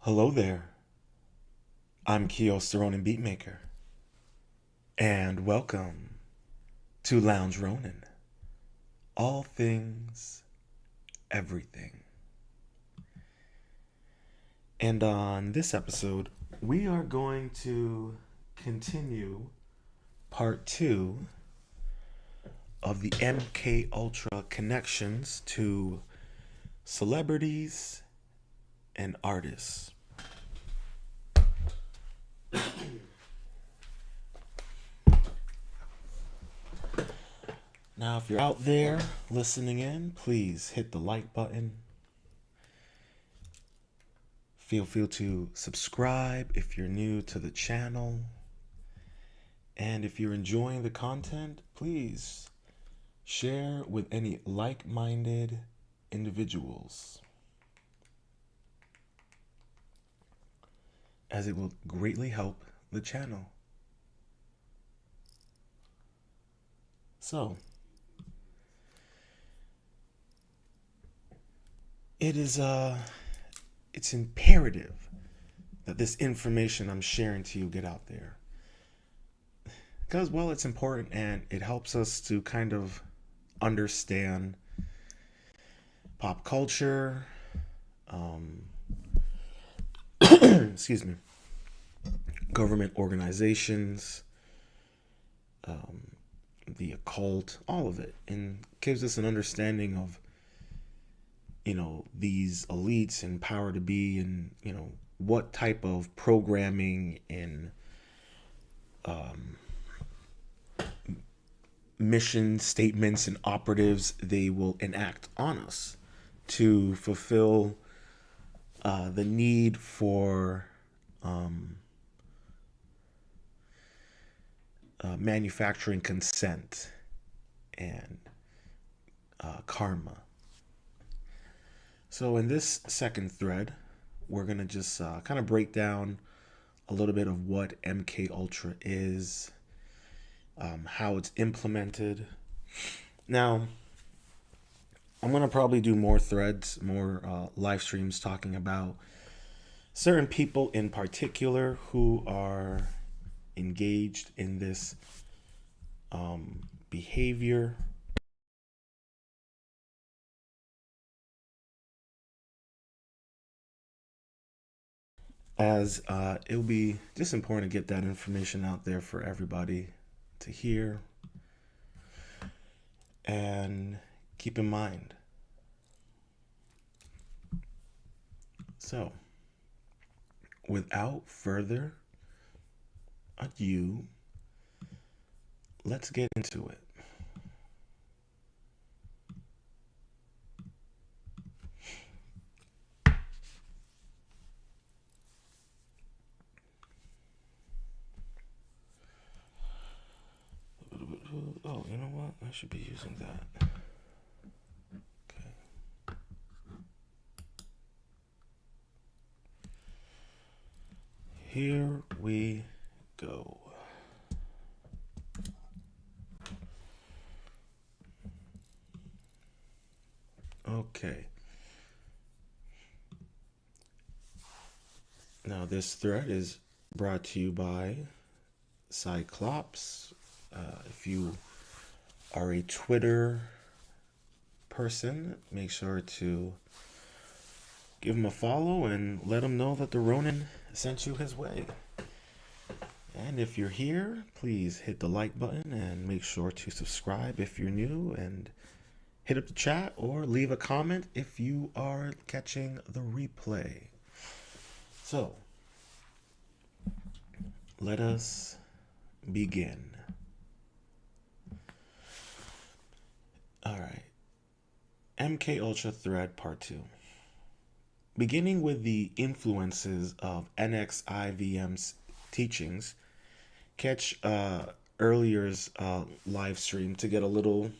Hello there. I'm Koios, the Rōnin BeatMaker, and welcome to Lounge Ronin. All things, everything. And on this episode, we are going to continue part 2 of the MK Ultra connections to celebrities and artists. Now, if you're out there listening in, please hit the like button. Feel free to subscribe if you're new to the channel. And if you're enjoying the content, please share with any like-minded individuals, as it will greatly help the channel. So, it's imperative that this information I'm sharing to you get out there. Because, well, it's important and it helps us to kind of understand pop culture, excuse me, government organizations, the occult, all of it, and gives us an understanding of, these elites and power to be, and, what type of programming and mission statements and operatives they will enact on us to fulfill the need for manufacturing consent and karma. So in this second thread, we're going to just kind of break down a little bit of what MK Ultra is, how it's implemented. Now, I'm going to probably do more threads, more live streams talking about certain people in particular who are engaged in this behavior. As it will be just important to get that information out there for everybody to hear and keep in mind. So, without further ado, let's get into it. Oh, you know what? I should be using that. Okay. Here we go. Okay. Now this thread is brought to you by Cyclops. If you are a Twitter person, make sure to give him a follow and let him know that the Ronin sent you his way. And if you're here, please hit the like button and make sure to subscribe if you're new, and hit up the chat or leave a comment if you are catching the replay. So, let us begin. All right. MK Ultra thread part 2. Beginning with the influences of NXIVM's teachings, catch earlier's live stream to get a little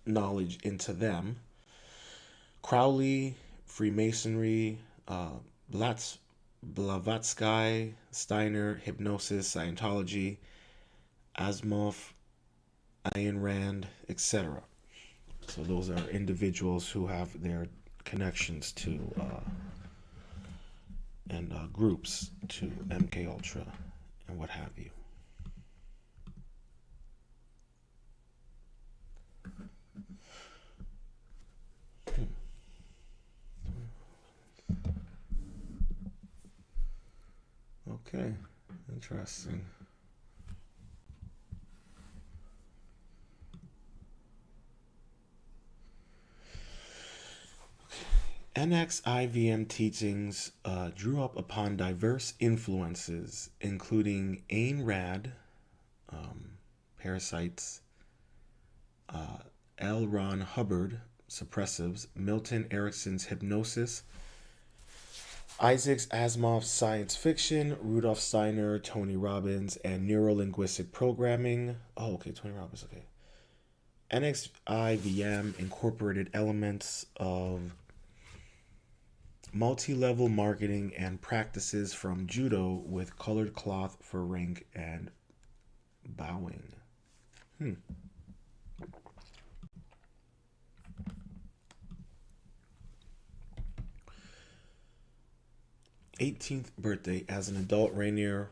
knowledge into them. Crowley, Freemasonry, Blavatsky, Steiner, Hypnosis, Scientology, Asimov, Ayn Rand, etc. So those are individuals who have their connections to and groups to MK Ultra and what have you. Okay, interesting. NXIVM teachings drew up upon diverse influences, including Ayn Rand, Parasites, L. Ron Hubbard, Suppressives, Milton Erickson's Hypnosis, Isaac Asimov's Science Fiction, Rudolf Steiner, Tony Robbins, and Neuro-Linguistic Programming. Oh, okay, Tony Robbins, okay. NXIVM incorporated elements of multi-level marketing and practices from judo with colored cloth for rank and bowing. 18th birthday. As an adult, Rainier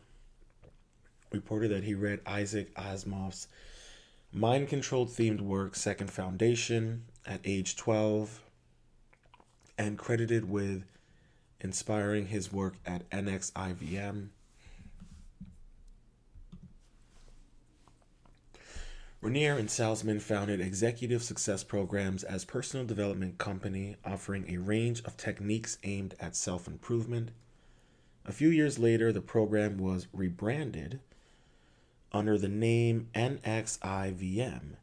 reported that he read Isaac Asimov's mind-controlled themed work, Second Foundation, at age 12, and credited with inspiring his work at NXIVM. Rainier and Salzman founded Executive Success Programs as personal development company, offering a range of techniques aimed at self-improvement. A few years later, the program was rebranded under the name NXIVM.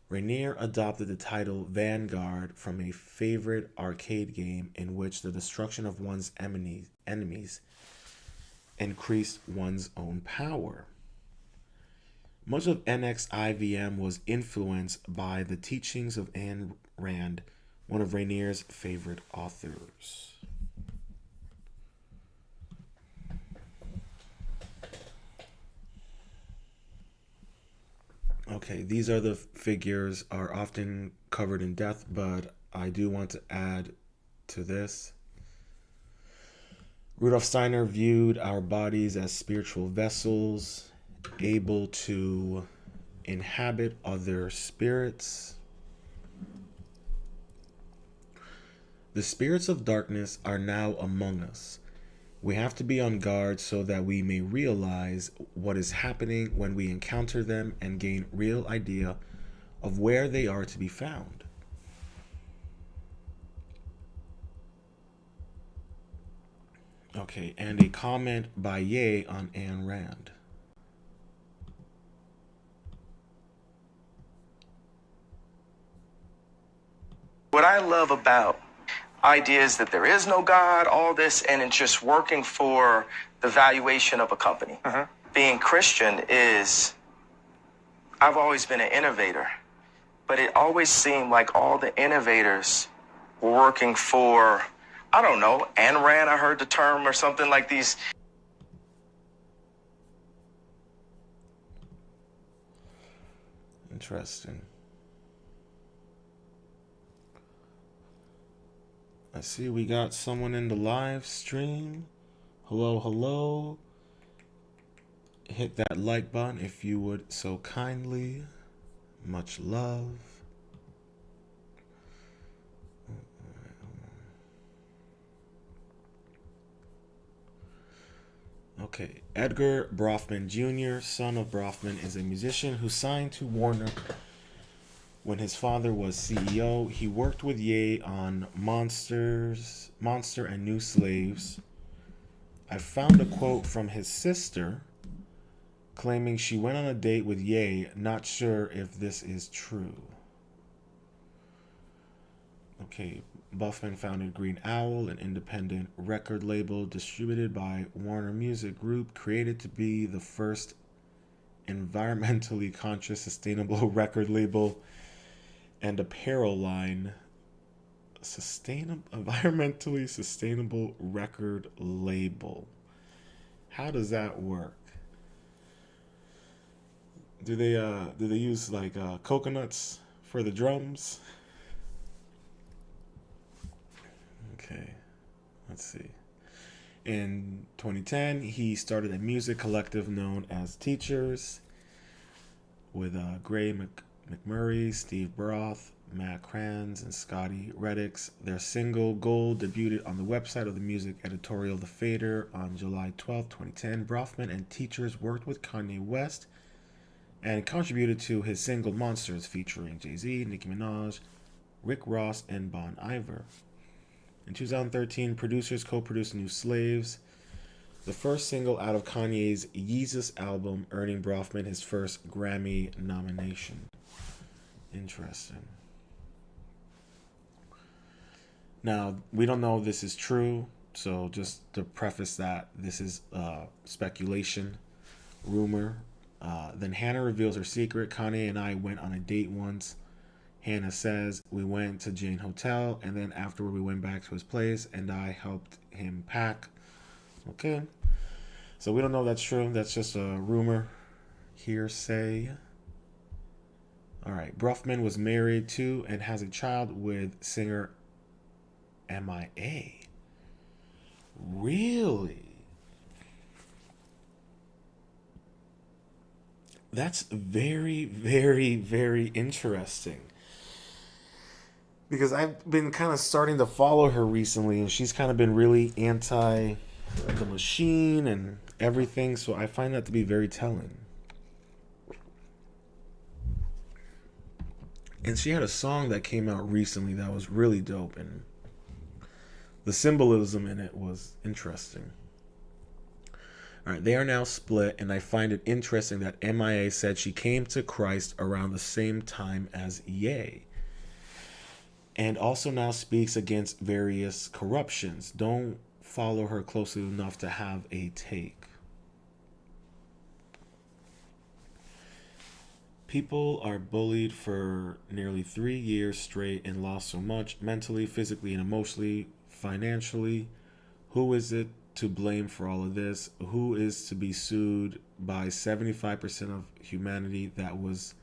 Rainier adopted the title Vanguard from a favorite arcade game in which the destruction of one's enemies increased one's own power. Much of NXIVM was influenced by the teachings of Ayn Rand, one of Rainier's favorite authors. Okay, these are the figures are often covered in depth, but I do want to add to this. Rudolf Steiner viewed our bodies as spiritual vessels, able to inhabit other spirits. The spirits of darkness are now among us. We have to be on guard so that we may realize what is happening when we encounter them and gain real idea of where they are to be found. Okay, and a comment by Ye on Ayn Rand. What I love about ideas that there is no God, all this, and it's just working for the valuation of a company. Being Christian is, I've always been an innovator, but it always seemed like all the innovators were working for, I don't know, Ayn Rand, I heard the term, or something like these. Interesting. I see we got someone in the live stream. Hello, hello. Hit that like button if you would so kindly. Much love. Okay, Edgar Brofman Jr., son of Brofman, is a musician who signed to Warner when his father was CEO. He worked with Ye on Monster and New Slaves. I found a quote from his sister claiming she went on a date with Ye, not sure if this is true. Okay, Buffman founded Green Owl, an independent record label distributed by Warner Music Group, created to be the first environmentally conscious, sustainable record label and apparel line. Environmentally sustainable record label. How does that work? Do they use like coconuts for the drums? Okay, let's see. In 2010, he started a music collective known as Teachers with Gray McMurray, Steve Broth, Matt Kranz, and Scotty Reddix. Their single Gold debuted on the website of the music editorial The Fader on July 12, 2010. Brofman and Teachers worked with Kanye West and contributed to his single Monsters featuring Jay-Z, Nicki Minaj, Rick Ross, and Bon Iver. In 2013, producers co-produced New Slaves, the first single out of Kanye's Yeezus album, earning Brofman his first Grammy nomination. Interesting. Now, we don't know if this is true, so just to preface that, this is speculation, rumor. Then Hannah reveals her secret. Kanye and I went on a date once. Hannah says, we went to Jane Hotel, and then afterward we went back to his place, and I helped him pack. Okay. So we don't know if that's true. That's just a rumor, hearsay. All right. Brofman was married to and has a child with singer MIA. Really? That's very, very, very interesting. Because I've been kind of starting to follow her recently, and she's kind of been really anti the machine and everything, so I find that to be very telling. And she had a song that came out recently that was really dope, and the symbolism in it was interesting. All right, they are now split, and I find it interesting that MIA said she came to Christ around the same time as Ye, and also now speaks against various corruptions. Don't follow her closely enough to have a take. People are bullied for nearly 3 years straight and lost so much mentally, physically, and emotionally, financially. Who is it to blame for all of this? Who is to be sued by 75% of humanity that was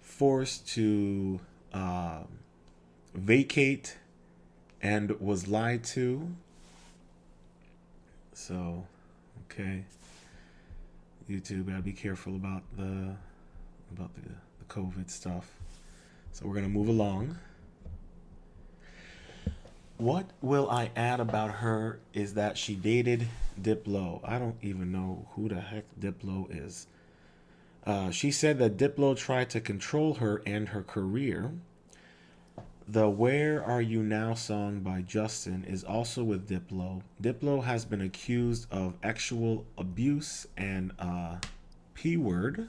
forced to vacate and was lied to? So, okay, YouTube gotta be careful about the COVID stuff. So we're gonna move along. What will I add about her is that she dated Diplo. I don't even know who the heck Diplo is. She said that Diplo tried to control her and her career. The Where Are You Now song by Justin is also with Diplo. Diplo has been accused of sexual abuse and P word.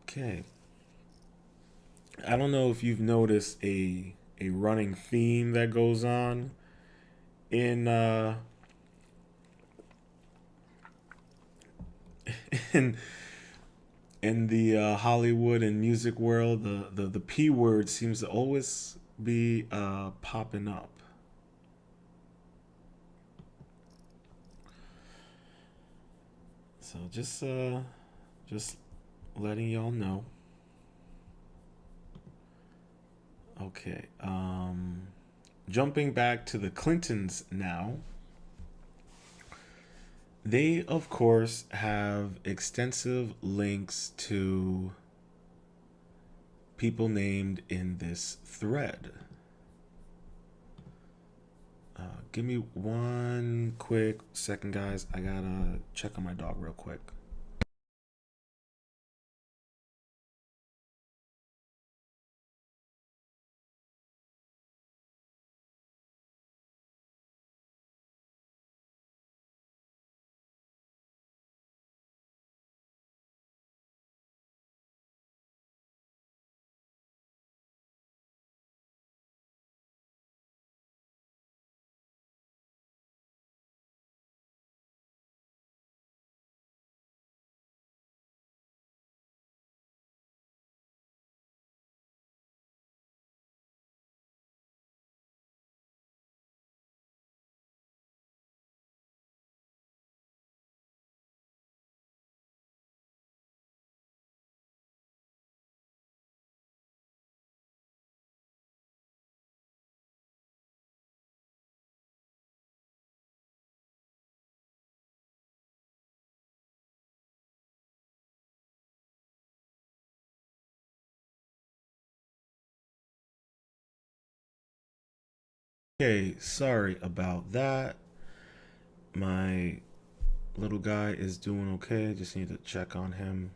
Okay. I don't know if you've noticed a running theme that goes on in in the Hollywood and music world. The P word seems to always be popping up. So just letting y'all know. Okay. Jumping back to the Clintons now. They, of course, have extensive links to people named in this thread. Give me one quick second, guys. I gotta check on my dog real quick. Okay, sorry about that. My little guy is doing okay. Just need to check on him.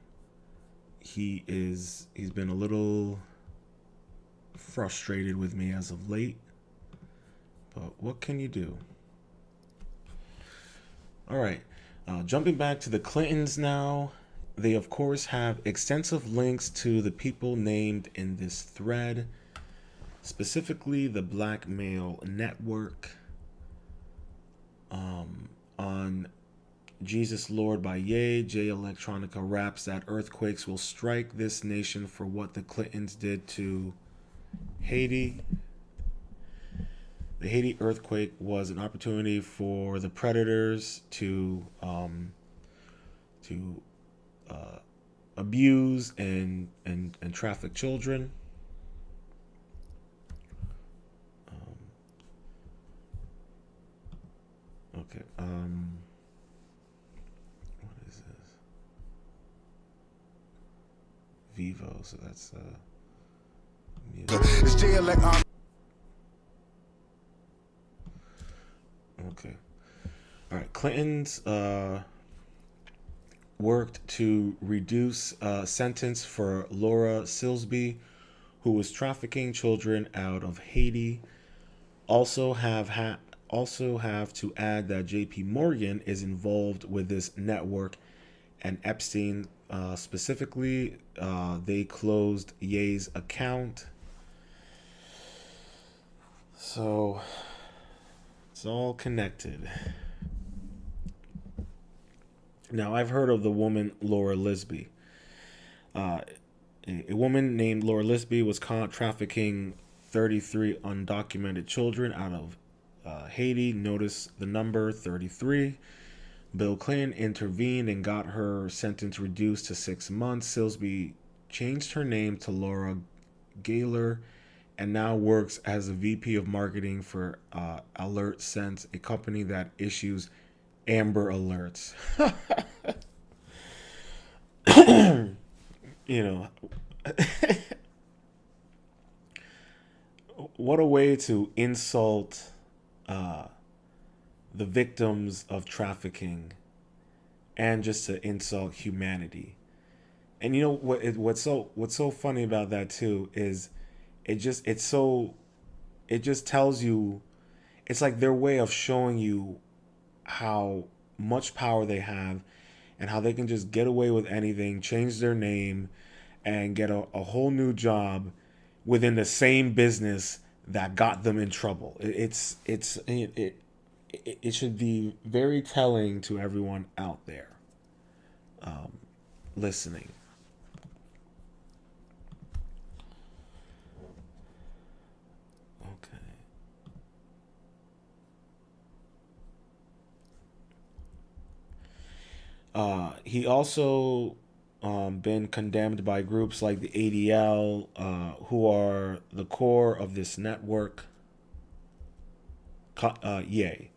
He's been a little frustrated with me as of late. But what can you do? All right. Jumping back to the Clintons now. They, of course, have extensive links to the people named in this thread, specifically the blackmail network. On Jesus Lord by Ye, Jay Electronica raps that earthquakes will strike this nation for what the Clintons did to Haiti. The Haiti earthquake was an opportunity for the predators to abuse and traffic children. Okay. What is this? Vivo. So that's music. Okay. All right. Clinton's worked to reduce sentence for Laura Silsby, who was trafficking children out of Haiti. Also have to add that J.P. Morgan is involved with this network, and Epstein specifically, they closed Ye's account. So it's all connected. Now, I've heard of the woman Laura Lisby. A woman named Laura Lisby was caught trafficking 33 undocumented children out of Haiti. Notice the number 33. Bill Clinton intervened and got her sentence reduced to 6 months. Silsby changed her name to Laura Gaylor and now works as a VP of marketing for Alert Sense, a company that issues Amber Alerts. You know, what a way to insult the victims of trafficking and just to insult humanity. And you know what's so funny about that too is it just tells you, it's like their way of showing you how much power they have and how they can just get away with anything, change their name, and get a whole new job within the same business that got them in trouble. It should be very telling to everyone out there listening. Okay. He also been condemned by groups like the ADL, who are the core of this network. Yay.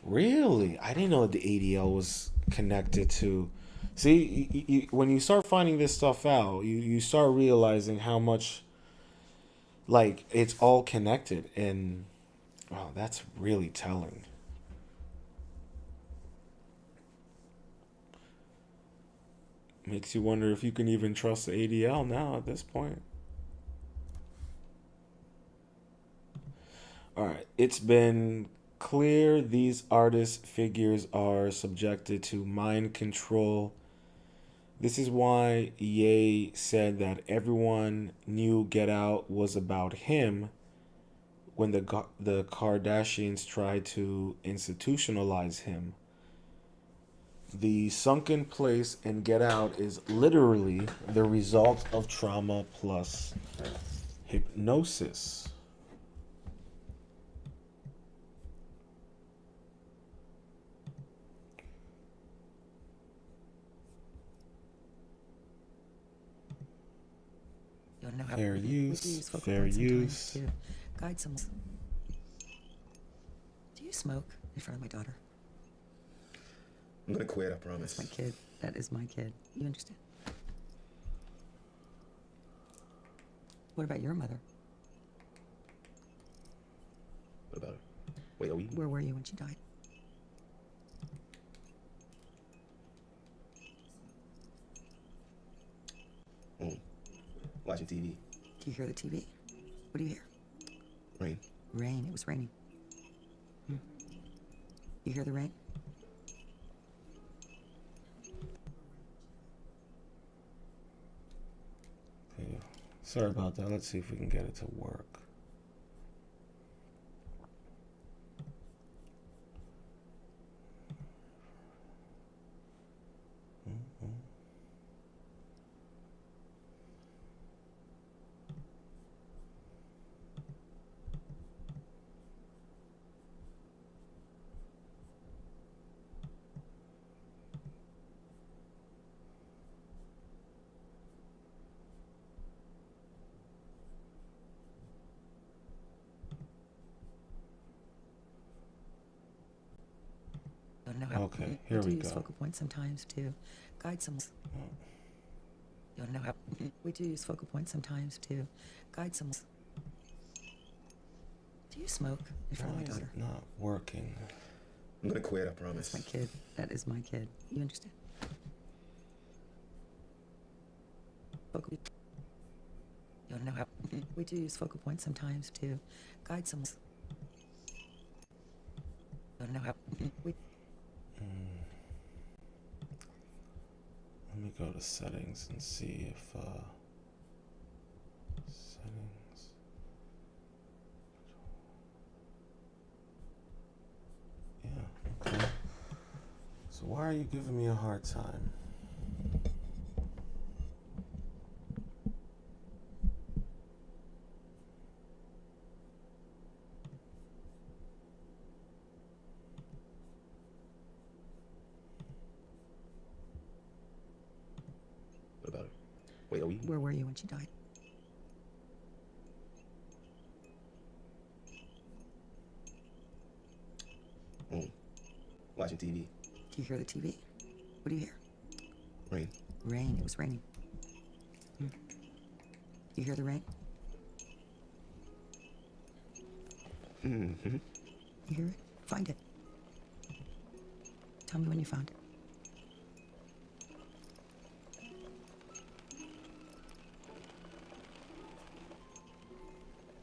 Really? I didn't know that the ADL was connected to. See, when you start finding this stuff out, you start realizing how much, like, it's all connected. And, wow, that's really telling. Makes you wonder if you can even trust the ADL now at this point. All right, it's been clear these artist figures are subjected to mind control. This is why Ye said that everyone knew Get Out was about him when the Kardashians tried to institutionalize him. The sunken place in Get Out is literally the result of trauma plus hypnosis. Fair use, fair use. Guide someone. Do you smoke in front of my daughter? I'm gonna quit, I promise. That's my kid. That is my kid. You understand? What about your mother? What Wait, are we? Where were you when she died? Home. Watching TV. Do you hear the TV? What do you hear? Rain. Rain. It was raining. You hear the rain? Okay. Sorry about that. Let's see if we can get it to work. Okay, here we do use go. focal points sometimes to guide someone. You want to know how? We do use focal points sometimes to guide someone. Do you smoke in front Why of my is daughter? it not working? I'm gonna quit, I promise. My kid. That is my kid. You understand? Focal. You want to know how? We do use focal points sometimes to guide someone. You want to know how? We. Let me go to settings and see if settings. Yeah, okay. So why are you giving me a hard time? What about her? Wait, are we? Where were you when she died? Home. Watching TV. Do you hear the TV? What do you hear? Rain. Rain. It was raining. You hear the rain? Mm-hmm. You hear it? Find it. Tell me when you found it.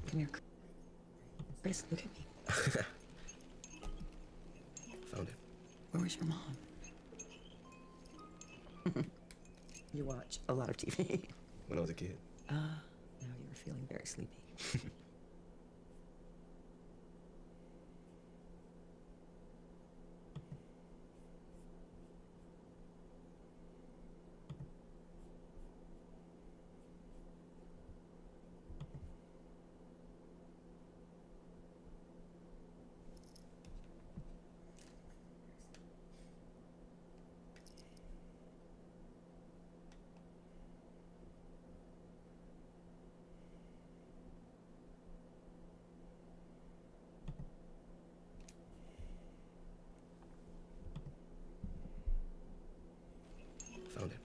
Come here. Chris, look at me. Found it. Where was your mom? You watch a lot of TV. When I was a kid. Now you were feeling very sleepy. Found it.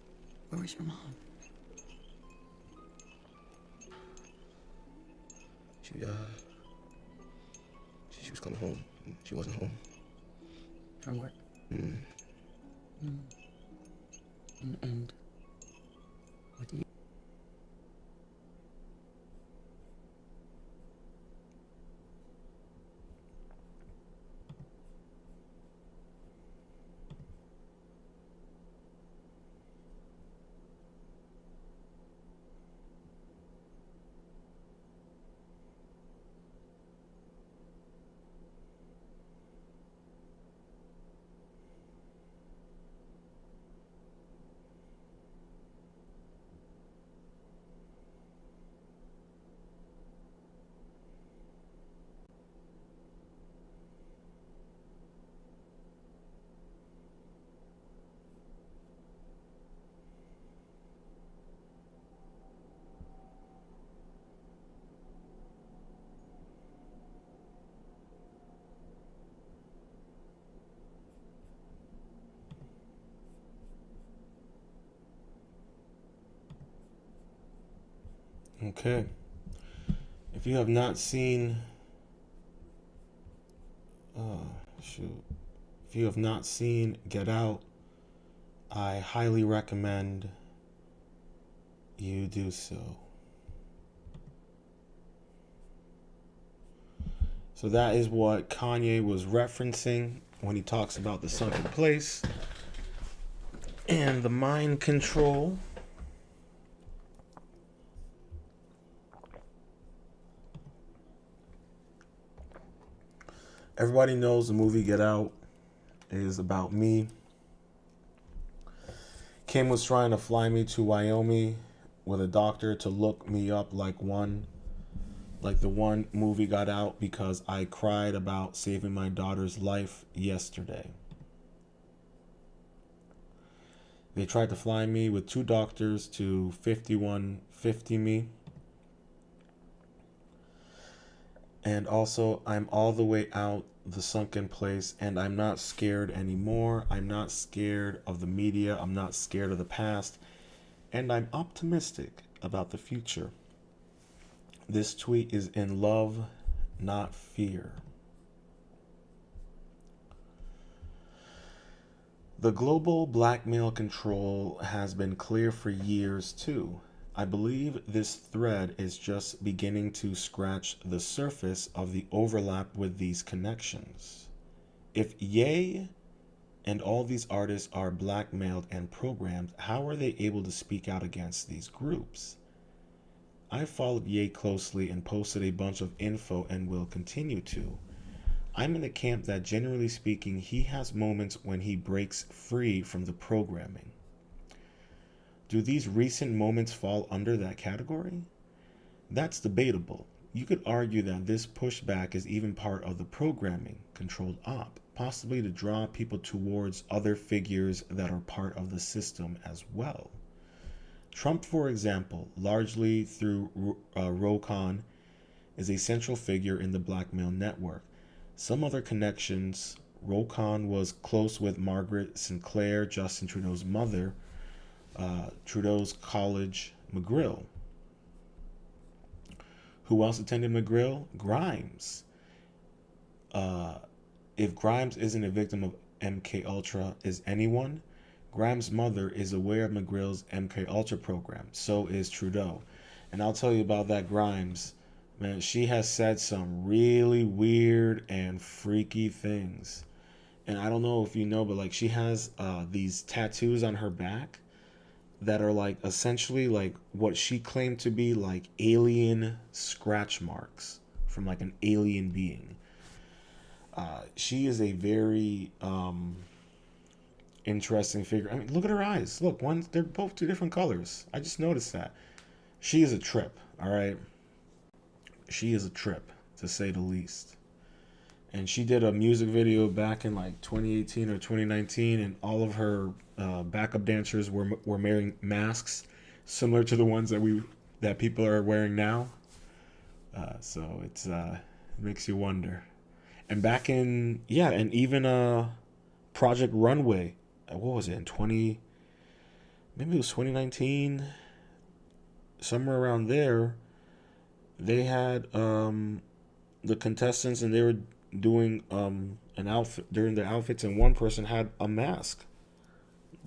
Where was your mom? She was coming home. She wasn't home. From work. Mm. And what do you? Okay. If you have not seen shoot. If you have not seen Get Out, I highly recommend you do so. So that is what Kanye was referencing when he talks about the sunken place and the mind control. Everybody knows the movie Get Out is about me. Kim was trying to fly me to Wyoming with a doctor to look me up like the one movie Got Out because I cried about saving my daughter's life yesterday. They tried to fly me with 2 doctors to 5150 me. And also, I'm all the way out the sunken place, and I'm not scared anymore. I'm not scared of the media. I'm not scared of the past. And I'm optimistic about the future. This tweet is in love, not fear. The global blackmail control has been clear for years too. I believe this thread is just beginning to scratch the surface of the overlap with these connections. If Ye and all these artists are blackmailed and programmed, how are they able to speak out against these groups? I followed Ye closely and posted a bunch of info and will continue to. I'm in the camp that, generally speaking, he has moments when he breaks free from the programming. Do these recent moments fall under that category? That's debatable. You could argue that this pushback is even part of the programming, controlled op, possibly to draw people towards other figures that are part of the system as well. Trump, for example, largely through Rōnin, is a central figure in the blackmail network. Some other connections: Rōnin was close with Margaret Sinclair, Justin Trudeau's mother, Trudeau's college, McGill. Who else attended McGill? Grimes. If Grimes isn't a victim of MK Ultra, is anyone? Grimes' mother is aware of McGill's MK Ultra program. So is Trudeau. And I'll tell you about that Grimes. Man, she has said some really weird and freaky things. And I don't know if you know, but like she has these tattoos on her back that are like essentially like what she claimed to be like alien scratch marks from like an alien being. She is a very interesting figure. I mean, look at her eyes. Look, they're both 2 different colors. I just noticed that. She is a trip, all right? She is a trip, to say the least. And she did a music video back in like 2018 or 2019, and all of her backup dancers were wearing masks similar to the ones that people are wearing now. So it makes you wonder. And back in and even Project Runway, what was it, maybe it was 2019, somewhere around there. They had the contestants, and they were doing an outfit during their outfits, and one person had a mask,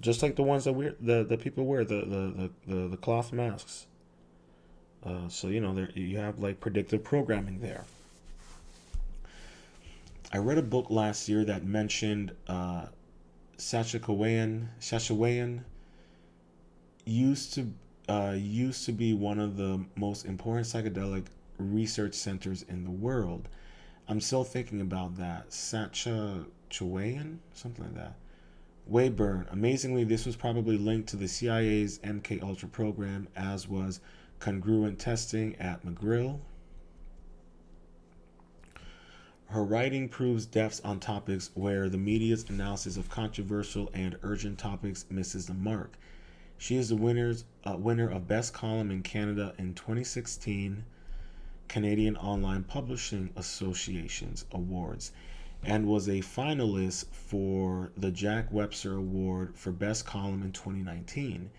just like the ones that the people wear, the cloth masks. So there you have like predictive programming there. I read a book last year that mentioned Saskatchewan used to be one of the most important psychedelic research centers in the world. I'm still thinking about that. Saskatchewan, something like that. Weyburn. Amazingly, this was probably linked to the CIA's MK Ultra program, as was congruent testing at McGill. Her writing proves depths on topics where the media's analysis of controversial and urgent topics misses the mark. She is the winner of Best Column in Canada in 2016 Canadian Online Publishing Association's Awards, and was a finalist for the Jack Webster Award for Best Column in 2019.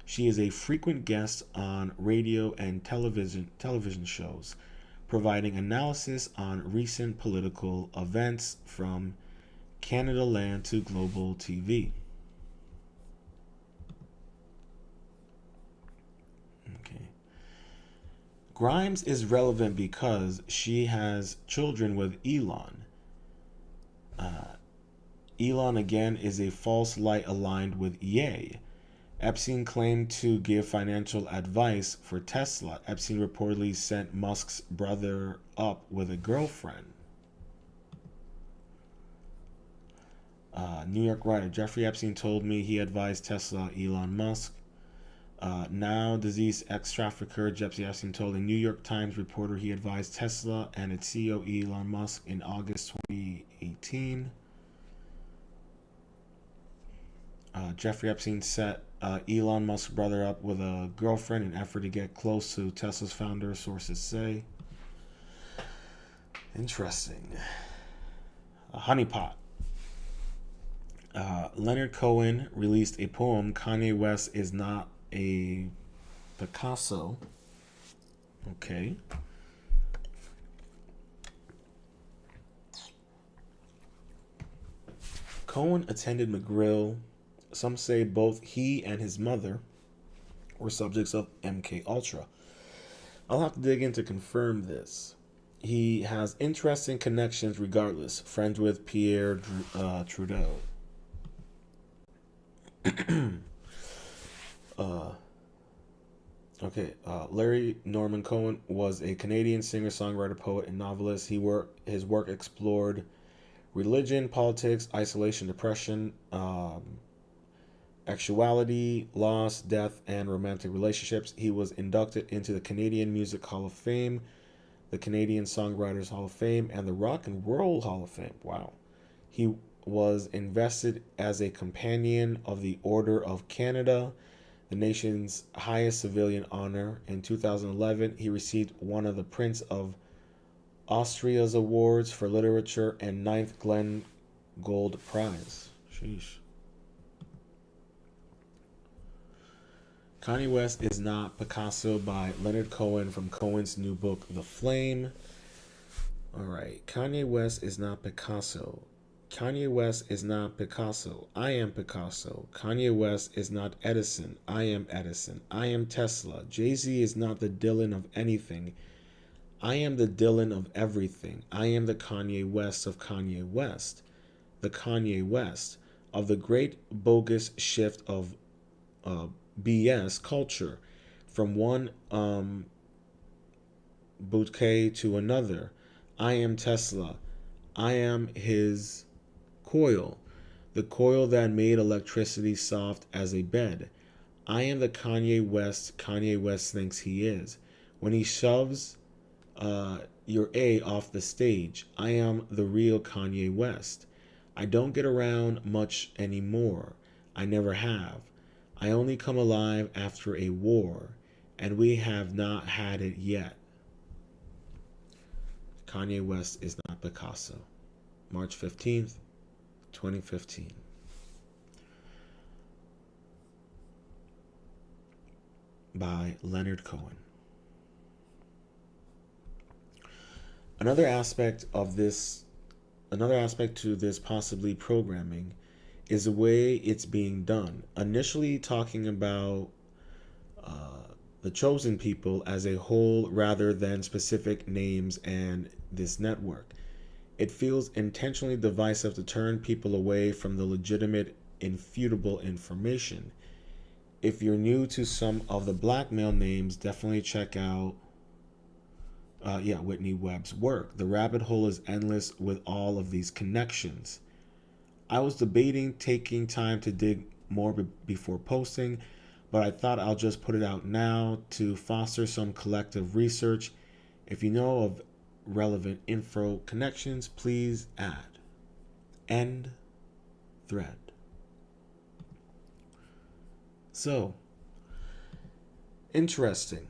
She is a frequent guest on radio and television shows, providing analysis on recent political events from Canada Land to Global TV. Okay. Grimes is relevant because she has children with Elon. Elon again is a false light aligned with EA. Epstein claimed to give financial advice for Tesla. Epstein reportedly sent Musk's brother up with a girlfriend. New York writer Jeffrey Epstein told me he advised Tesla Elon Musk. Now deceased ex-trafficker Jeffrey Epstein told a New York Times reporter he advised Tesla and its CEO Elon Musk in August 2018. Jeffrey Epstein set Elon Musk's brother up with a girlfriend in an effort to get close to Tesla's founder, sources say. Interesting. Honeypot. Leonard Cohen released a poem, Kanye West is not a Picasso. Okay. Cohen attended McGrill. Some say both he and his mother were subjects of MK Ultra. I'll have to dig in to confirm this. He has interesting connections regardless. Friends with Pierre Trudeau. Larry Norman Cohen was a Canadian singer, songwriter, poet, and novelist. His work explored religion, politics, isolation, depression, actuality, loss, death, and romantic relationships. He was inducted into the Canadian Music Hall of Fame, the Canadian Songwriters Hall of Fame, and the Rock and Roll Hall of Fame. Wow. He was invested as a Companion of the Order of Canada, the nation's highest civilian honor. In 2011, he received one of the Prince of Austria's awards for literature and 9th Glenn Gold Prize. Sheesh. Kanye West is not Picasso by Leonard Cohen from Cohen's new book, The Flame. All right. Kanye West is not Picasso. Kanye West is not Picasso. I am Picasso. Kanye West is not Edison. I am Edison. I am Tesla. Jay-Z is not the Dylan of anything. I am the Dylan of everything. I am the Kanye West of Kanye West. The Kanye West of the great bogus shift of BS culture from one bouquet to another. I am Tesla. I am his coil, the coil that made electricity soft as a bed. I am the Kanye West thinks he is. When he shoves your A off the stage, I am the real Kanye West. I don't get around much anymore. I never have. I only come alive after a war, and we have not had it yet. Kanye West is not Picasso. March 15th, 2015. By Leonard Cohen. Another aspect to this possibly programming is the way it's being done. Initially talking about the chosen people as a whole rather than specific names and this network. It feels intentionally divisive to turn people away from the legitimate, infutable information. If you're new to some of the blackmail names, definitely check out Whitney Webb's work. The rabbit hole is endless with all of these connections. I was debating taking time to dig more before posting, but I thought I'll just put it out now to foster some collective research. If you know of relevant info connections, please add. End thread. So, interesting.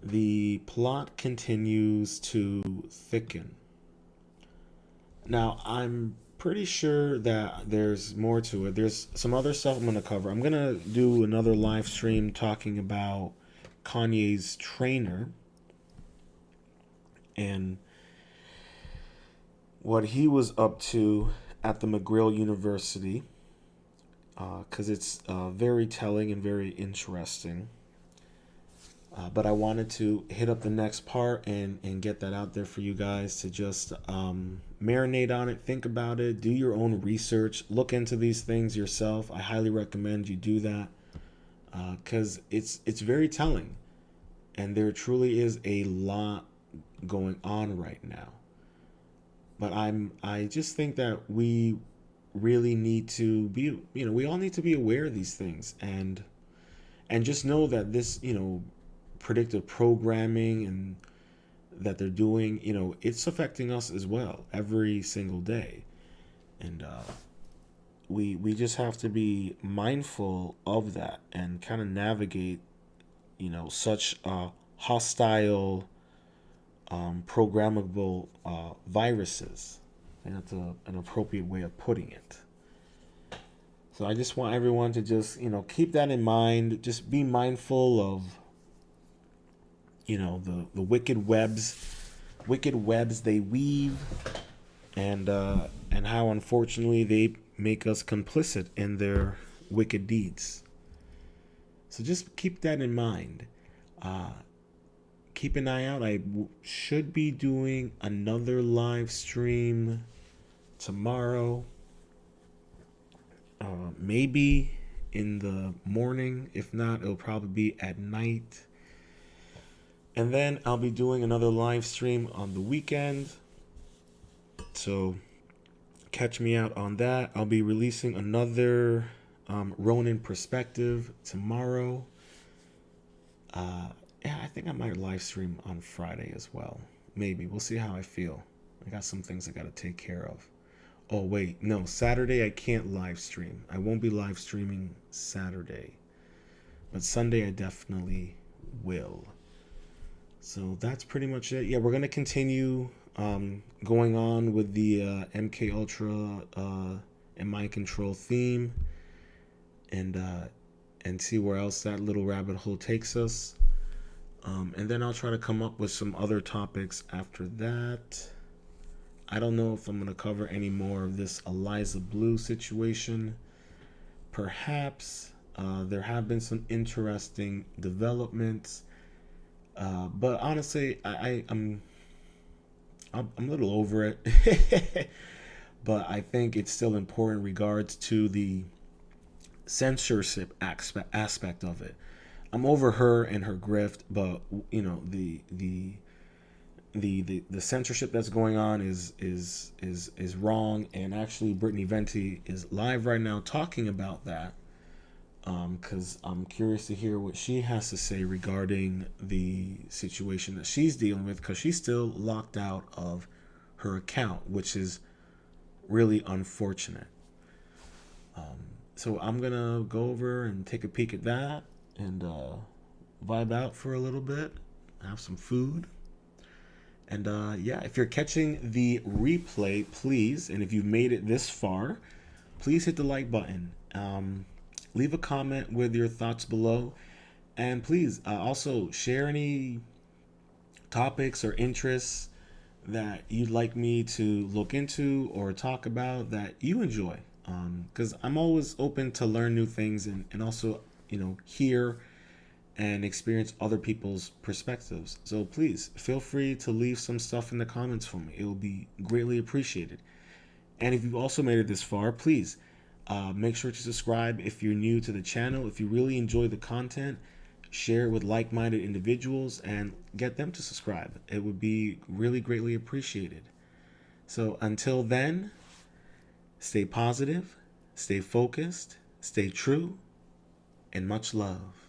The plot continues to thicken. Now, I'm pretty sure that there's more to it. There's some other stuff I'm going to cover. I'm going to do another live stream talking about Kanye's trainer and what he was up to at the McGill University because it's very telling and very interesting. But I wanted to hit up the next part and get that out there for you guys to just marinate on it, think about it, do your own research, look into these things yourself. I highly recommend you do that because it's very telling, and there truly is a lot going on right now. But I just think that we really need to be, we all need to be aware of these things and just know that this, predictive programming and that they're doing, it's affecting us as well every single day. And we just have to be mindful of that and kind of navigate, such hostile, programmable viruses. I think that's an appropriate way of putting it. So I just want everyone to just, keep that in mind. Just be mindful of, the wicked webs they weave, and how unfortunately they make us complicit in their wicked deeds. So just keep that in mind. Keep an eye out. I should be doing another live stream tomorrow. Maybe in the morning. If not, it'll probably be at night. And then I'll be doing another live stream on the weekend. So catch me out on that. I'll be releasing another Ronin perspective tomorrow. Yeah, I think I might live stream on Friday as well. Maybe. We'll see how I feel. I got some things I got to take care of. Oh, wait. No, Saturday I can't live stream. I won't be live streaming Saturday. But Sunday I definitely will. So that's pretty much it. Yeah, we're going to continue going on with the MK Ultra and Mind Control theme. And see where else that little rabbit hole takes us. And then I'll try to come up with some other topics after that. I don't know if I'm going to cover any more of this Eliza Blue situation. Perhaps there have been some interesting developments. But honestly, I'm a little over it. But I think it's still important in regards to the censorship aspect of it. I'm over her and her grift, but the censorship that's going on is wrong. And actually, Brittany Venti is live right now talking about that. Because I'm curious to hear what she has to say regarding the situation that she's dealing with, because she's still locked out of her account, which is really unfortunate. So I'm gonna go over and take a peek at that and vibe out for a little bit, have some food. And yeah, if you're catching the replay, please, and if you've made it this far, please hit the like button. Leave a comment with your thoughts below. And please also share any topics or interests that you'd like me to look into or talk about that you enjoy. Because I'm always open to learn new things and also, hear and experience other people's perspectives. So please feel free to leave some stuff in the comments for me. It will be greatly appreciated. And if you've also made it this far, please make sure to subscribe if you're new to the channel. If you really enjoy the content, share it with like-minded individuals and get them to subscribe. It would be really greatly appreciated. So until then, stay positive, stay focused, stay true, and much love.